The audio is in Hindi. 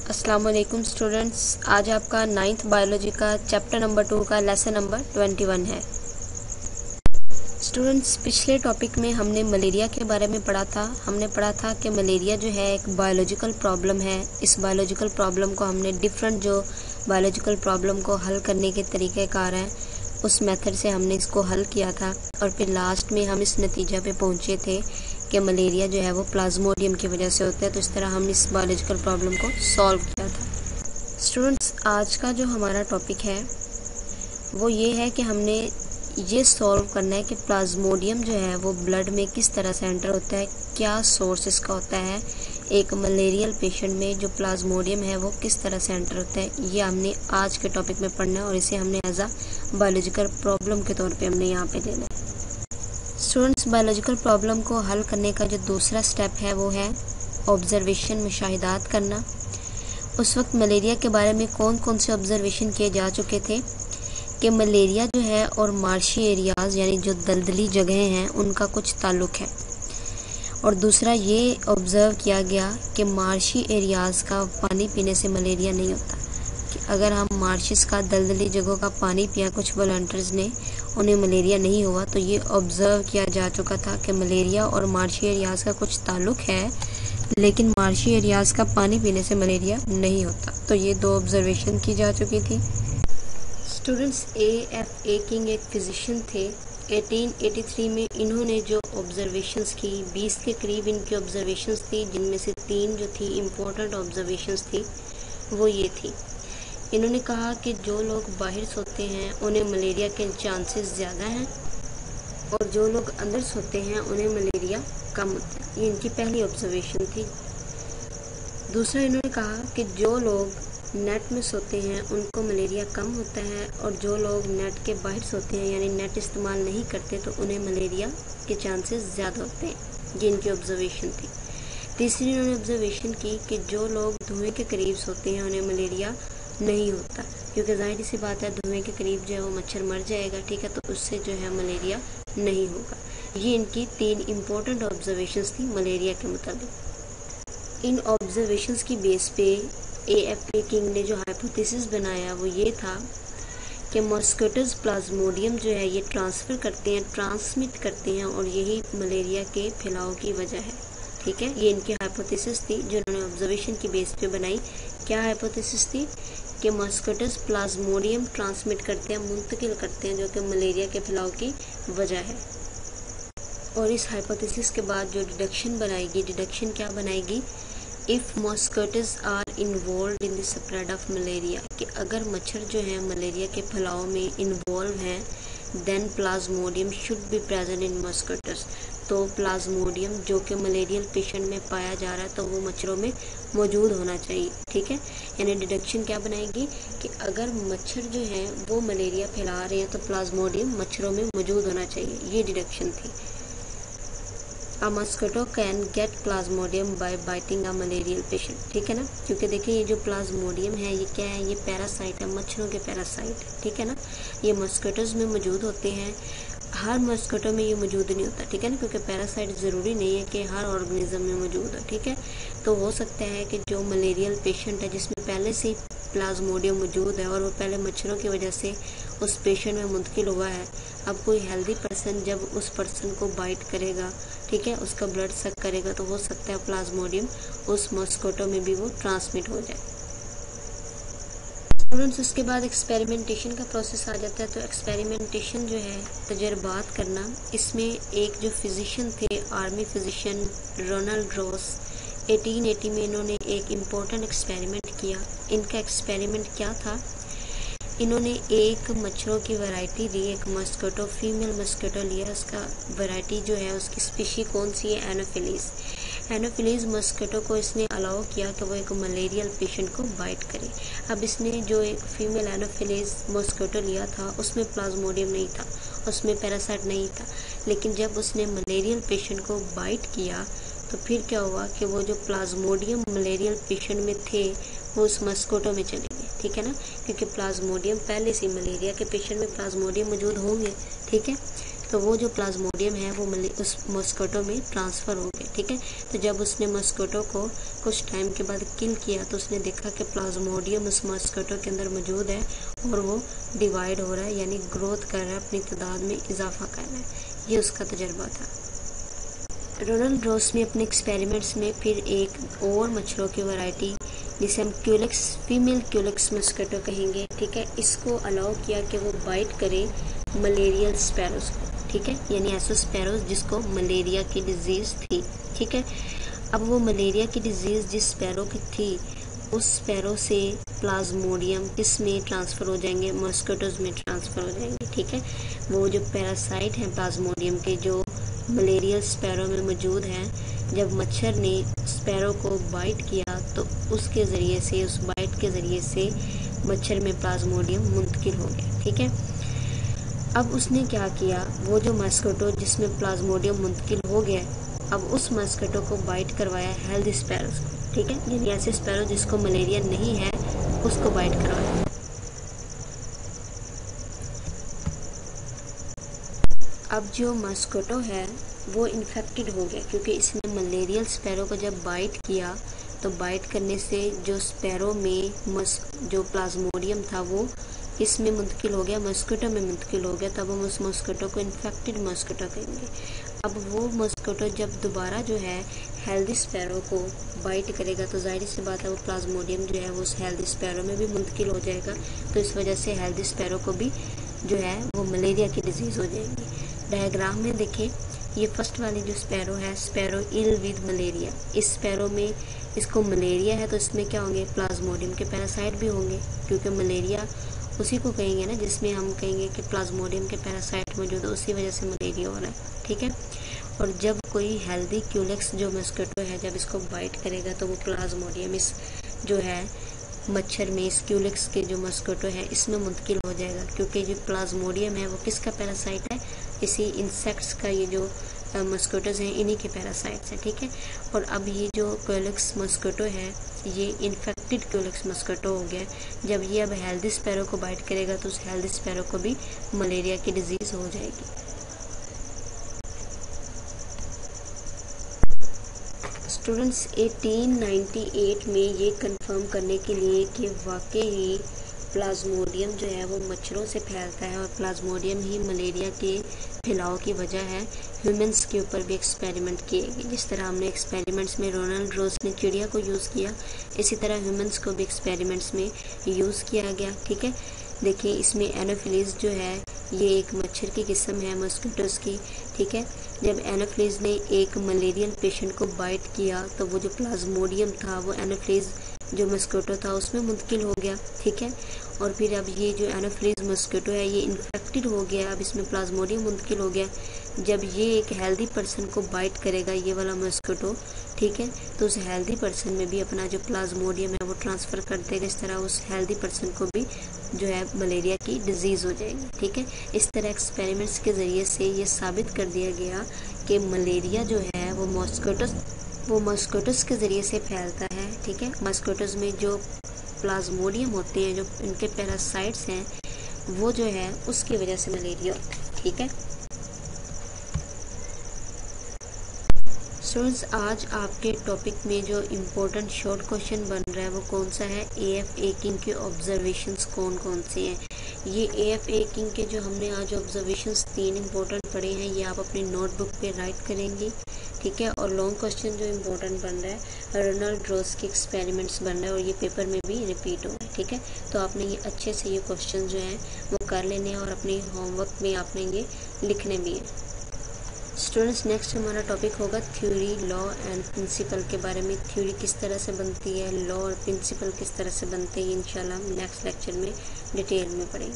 अस्सलाम वालेकुम स्टूडेंट्स, आज आपका 9th बायोलॉजी का चैप्टर नंबर 2 का लेसन नंबर 21 है। स्टूडेंट्स, पिछले टॉपिक में हमने मलेरिया के बारे में पढ़ा था। हमने पढ़ा था कि मलेरिया जो है एक बायोलॉजिकल प्रॉब्लम है। इस बायोलॉजिकल प्रॉब्लम को हमने डिफरेंट जो बायोलॉजिकल प्रॉब्लम को हल करने के तरीक़ेकार हैं उस मेथड से हमने इसको हल किया था और फिर लास्ट में हम इस नतीजा पे पहुंचे थे कि मलेरिया जो है वो प्लाज्मोडियम की वजह से होता है। तो इस तरह हमने इस बायोलॉजिकल प्रॉब्लम को सॉल्व किया था। स्टूडेंट्स, आज का जो हमारा टॉपिक है वो ये है कि हमने ये सॉल्व करना है कि प्लाज्मोडियम जो है वो ब्लड में किस तरह से एंटर होता है, क्या सोर्स इसका होता है। एक मलेरियल पेशेंट में जो प्लाज्मोडियम है वो किस तरह से एंटर होता है, ये हमने आज के टॉपिक में पढ़ना है और इसे हमने एज अ बायोलॉजिकल प्रॉब्लम के तौर पे हमने यहाँ पे लेना है। स्टूडेंट्स, बायोलॉजिकल प्रॉब्लम को हल करने का जो दूसरा स्टेप है वो है ऑब्जर्वेशन, मुशाहिदात करना। उस वक्त मलेरिया के बारे में कौन कौन से ऑब्जर्वेशन किए जा चुके थे कि मलेरिया जो है और मार्शी एरियाज़ यानी जो दलदली जगहें हैं उनका कुछ ताल्लुक़ है। और दूसरा ये ऑब्ज़र्व किया गया कि मार्शी एरियाज़ का पानी पीने से मलेरिया नहीं होता, कि अगर हम मार्शिस का दलदली जगहों का पानी पिया कुछ वॉलंटियर्स ने, उन्हें मलेरिया नहीं हुआ। तो ये ऑब्ज़र्व किया जा चुका था कि मलेरिया और मार्शी एरियाज़ का कुछ ताल्लुक़ है, लेकिन मार्शी एरियाज़ का पानी पीने से मलेरिया नहीं होता। तो ये दो ऑब्जर्वेशन की जा चुकी थी। Students, A.F.A. किंग एक फिजिशियन थे। 1883 में इन्होंने जो ऑब्जर्वेशंस की 20 के करीब इनकी ऑब्जर्वेशंस थी, जिनमें से 3 जो थी इम्पोर्टेंट ऑब्जर्वेशंस थी वो ये थी। इन्होंने कहा कि जो लोग बाहर सोते हैं उन्हें मलेरिया के चांसेस ज़्यादा हैं और जो लोग अंदर सोते हैं उन्हें मलेरिया कम होता है। ये इनकी पहली ऑब्जर्वेशन थी। दूसरा, इन्होंने कहा कि जो लोग नेट में सोते हैं उनको मलेरिया कम होता है और जो लोग नेट के बाहर सोते हैं यानी नेट इस्तेमाल नहीं करते तो उन्हें मलेरिया के चांसेस ज़्यादा होते हैं। ये इनकी ऑब्जर्वेशन थी। तीसरी, इन्होंने ऑब्जर्वेशन की कि जो लोग धुएं के करीब सोते हैं उन्हें मलेरिया नहीं होता, क्योंकि जाहिर सी बात है धुएं के करीब जो है वो मच्छर मर जाएगा, ठीक है, तो उससे जो है मलेरिया नहीं होगा। ये इनकी 3 इम्पोर्टेंट ऑब्जर्वेशंस थी मलेरिया के मुताबिक। इन ऑब्जर्वेशंस की बेस पे A.F.A. किंग ने जो हाइपोथेसिस बनाया वो ये था कि मॉस्किटोज प्लाज्मोडियम जो है ये ट्रांसमिट करते हैं और यही मलेरिया के फैलाव की वजह है, ठीक है। ये इनकी हाइपोथेसिस थी जो उन्होंने ऑब्जर्वेशन की बेस पे बनाई। क्या हाइपोथेसिस थी कि मॉस्किटोज प्लाज्मोडियम ट्रांसमिट करते हैं, मुंतकिल करते हैं, जो कि मलेरिया के फैलाव की वजह है। और इस हाइपोथेसिस के बाद जो डिडक्शन बनाएगी, डिडक्शन क्या बनाएगी, if mosquitoes are involve in the spread of malaria, कि अगर मच्छर जो है मलेरिया के फैलाव में इन्वॉल्व हैं, then plasmodium should be present in mosquitoes, तो प्लाज्मोडियम जो कि मलेरियल पेशेंट में पाया जा रहा है तो वो मच्छरों में मौजूद होना चाहिए, ठीक है। यानी डिडक्शन क्या बनाएगी कि अगर मच्छर जो है वो मलेरिया फैला रहे हैं तो प्लाज्मोडियम मच्छरों में मौजूद होना चाहिए। ये डिडक्शन थी। A mosquito can get plasmodium by biting a malarial patient, ठीक है ना, क्योंकि देखिए ये जो प्लाज्मोडियम है ये क्या है, ये पैरासाइट है, मच्छरों के पैरासाइट, ठीक है ना। ये मॉस्किटोज में मौजूद होते हैं, हर मॉस्किटो में ये मौजूद नहीं होता, ठीक है ना, क्योंकि पैरासाइट ज़रूरी नहीं है कि हर ऑर्गेनिज्म में मौजूद हो, ठीक है। तो हो सकता है कि जो मलेरियल पेशेंट है जिसमें पहले से प्लाज्मोडियम मौजूद है और वो पहले मच्छरों की वजह से उस पेशेंट में मुंतकिल हुआ है, अब कोई हेल्दी पर्सन जब उस पर्सन को बाइट करेगा, ठीक है, उसका ब्लड सक करेगा, तो हो सकता है प्लाज्मोडियम उस मॉस्किटो में भी वो ट्रांसमिट हो जाए। स्टूडेंट्स, उसके बाद एक्सपेरिमेंटेशन का प्रोसेस आ जाता है। तो एक्सपेरिमेंटेशन जो है तजर्बात करना, इसमें एक जो फिजिशियन थे, आर्मी फिजिशियन रोनाल्ड रॉस, 1880 में इन्होंने एक इम्पोर्टेंट एक्सपेरिमेंट किया। इनका एक्सपेरिमेंट क्या था, इन्होंने एक मच्छरों की वैरायटी ली, एक मस्किटो, फीमेल मस्किटो लिया, उसका वैरायटी जो है उसकी स्पीशी कौन सी है, एनोफिलीज। एनोफिलीज मस्किटो को इसने अलाउ किया कि वो एक मलेरियल पेशेंट को बाइट करे। अब इसने जो एक फीमेल एनोफिलीज मस्किटो लिया था उसमें प्लाज्मोडियम नहीं था, उसमें पैरासाइट नहीं था, लेकिन जब उसने मलेरियल पेशेंट को बाइट किया तो फिर क्या हुआ कि वो जो प्लाज्मोडियम मलेरियल पेशेंट में थे वो उस मस्किटो में चले गए, ठीक है ना, क्योंकि प्लाज्मोडियम पहले से मलेरिया के पेशेंट में प्लाज्मोडियम मौजूद होंगे, ठीक है, तो वो जो प्लाज्मोडियम है वो उस मस्किटो में ट्रांसफ़र हो गए, ठीक है। तो जब उसने मस्कीटो को कुछ टाइम के बाद किल किया तो उसने देखा कि प्लाज्मोडियम उस मस्कीटो के अंदर मौजूद है और वो डिवाइड हो रहा है, यानी ग्रोथ कर रहा है, अपनी तादाद में इजाफा कर रहा है। ये उसका तजर्बा था। रोनाल्ड रॉस ने अपने एक्सपेरिमेंट्स में फिर एक और मच्छरों की वैरायटी, जिसे हम क्यूलेक्स, फीमेल क्यूलेक्स मस्कीटो कहेंगे, ठीक है, इसको अलाउ किया कि वो बाइट करे मलेरियल स्पैरोज को, ठीक है, यानी ऐसे स्पैरोज जिसको मलेरिया की डिजीज़ थी, ठीक है। अब वो मलेरिया की डिजीज़ जिस स्पैरो की थी, उस स्पैरो से प्लाज्मोडियम किस में ट्रांसफ़र हो जाएंगे, मस्कीटोज में ट्रांसफ़र हो जाएंगे, ठीक है। वो जो पैरासाइट हैं प्लाज्मोडियम के जो मलेरियल स्पैरो में मौजूद हैं, जब मच्छर ने स्पैरो को बाइट किया तो उसके ज़रिए से, उस बाइट के ज़रिए से मच्छर में प्लाज्मोडियम मुंतकिल हो गया, ठीक है। अब उसने क्या किया, वो जो मस्कीटो जिसमें प्लाज्मोडियम मुंतकिल हो गया, अब उस मस्कीटो को बाइट करवाया हेल्दी स्पैरोज को, ठीक है, यानी ऐसे स्पैरो जिसको मलेरिया नहीं है उसको बाइट करवाया। अब जो मस्कीटो है वो इन्फेक्टेड हो गया, क्योंकि इसने मलेरियल स्पैरो को जब बाइट किया तो बाइट करने से जो स्पैरो में जो प्लाज्मोडियम था वो इसमें मुंतकिल हो गया, मस्कीटो में मुंतकिल हो गया, तब हम उस मस्कीटो को इन्फेक्टेड मस्कीटो कहेंगे। अब वो मस्कीटो जब दोबारा जो है हेल्दी स्पैरो को बाइट करेगा तो जाहिर सी बात है वो प्लाज्मोडियम जो है वो उस हेल्दी स्पैरो में भी मुंतकिल हो जाएगा, तो इस वजह से हेल्दी स्पैरो को भी जो है वो मलेरिया की डिजीज़ हो जाएगी। डायग्राम में देखें, ये फर्स्ट वाली जो स्पैरो है, स्पैरो इल विद मलेरिया, इस स्पैरो में इसको मलेरिया है तो इसमें क्या होंगे, प्लाज्मोडियम के पैरासाइट भी होंगे, क्योंकि मलेरिया उसी को कहेंगे ना जिसमें हम कहेंगे कि प्लाज्मोडियम के पैरासाइट मौजूद है, उसी वजह से मलेरिया हो रहा है, ठीक है। और जब कोई हेल्दी क्यूलेक्स जो मस्कीटो है जब इसको बाइट करेगा तो वो प्लाज्मोडियम इस जो है मच्छर में, इस क्यूलेक्स के जो मस्कीटो है इसमें मुंतकिल हो जाएगा, क्योंकि जो प्लाज्मोडियम है वो किसका पैरासाइट है, इसी इंसेक्ट्स का, ये जो मस्कीटोज हैं इन्हीं के पैरासाइट्स हैं, ठीक है। और अब ये जो क्यूलेक्स मस्कीटो है ये इन्फेक्टेड क्यूलेक्स मस्कीटो हो गया, जब ये अब हेल्दी स्पैरो को बाइट करेगा तो उस हेल्दी स्पैरो को भी मलेरिया की डिजीज़ हो जाएगी। स्टूडेंट्स 1898 में ये कंफर्म करने के लिए कि वाकई ही प्लाज्मोडियम जो है वो मच्छरों से फैलता है और प्लाज्मोडियम ही मलेरिया के फैलाव की वजह है, ह्यूमंस के ऊपर भी एक्सपेरिमेंट किए गए। जिस तरह हमने एक्सपेरिमेंट्स में रोनाल्ड रॉस ने चिड़िया को यूज़ किया, इसी तरह ह्यूमंस को भी एक्सपेरिमेंट्स में यूज़ किया गया, ठीक है। देखिए इसमें एनोफिलीज जो है ये एक मच्छर की किस्म है मस्कीटोज की, ठीक है। जब एनोफिलीज ने एक मलेरियल पेशेंट को बाइट किया तो वो जो प्लाज्मोडियम था वो एनोफिलीज जो मस्कीटो था उसमें मुंतकिल हो गया, ठीक है। और फिर अब ये जो एनोफिलीज मस्कीटो है ये इन्फेक्टेड हो गया, अब इसमें प्लाज्मोडियम मुंतकिल हो गया। जब ये एक हेल्दी पर्सन को बाइट करेगा ये वाला मस्कीटो, ठीक है, तो उस हेल्दी पर्सन में भी अपना जो प्लाज्मोडियम है वो ट्रांसफ़र कर देगा, इस तरह उस हेल्दी पर्सन को भी जो है मलेरिया की डिजीज़ हो जाएगी, ठीक है। इस तरह एक्सपेरिमेंट्स के ज़रिए से ये साबित कर दिया गया कि मलेरिया जो है वो मस्कीटोस के ज़रिए से फैलता है, ठीक है। मस्कीटोस में जो प्लाज्मोडियम होते हैं, जो इनके पैरासाइट्स हैं, वो जो है उसकी वजह से मलेरिया होता है, ठीक है। स्टूडेंट्स आज आपके टॉपिक में जो इम्पोर्टेंट शॉर्ट क्वेश्चन बन रहा है वो कौन सा है, AF एकिंग के ऑब्जर्वेशंस कौन कौन से हैं। ये AF एकिंग के जो हमने आज ऑब्जर्वेशंस 3 इम्पोर्टेंट पढ़े हैं ये आप अपनी नोटबुक पे राइट करेंगे, ठीक है। और लॉन्ग क्वेश्चन जो इम्पोर्टेंट बन रहा है रोनाल्ड रॉस के एक्सपेरिमेंट्स बन रहा है और ये पेपर में भी रिपीट हो रहा है, ठीक है। तो आपने ये अच्छे से ये क्वेश्चन जो हैं वो कर लेने हैं और अपने होमवर्क में आपने ये लिखने भी हैं। स्टूडेंट्स नेक्स्ट हमारा टॉपिक होगा थ्योरी, लॉ एंड प्रिंसिपल के बारे में। थ्योरी किस तरह से बनती है, लॉ और प्रिंसिपल किस तरह से बनते हैं, इंशाल्लाह हम नेक्स्ट लेक्चर में डिटेल में पढ़ेंगे।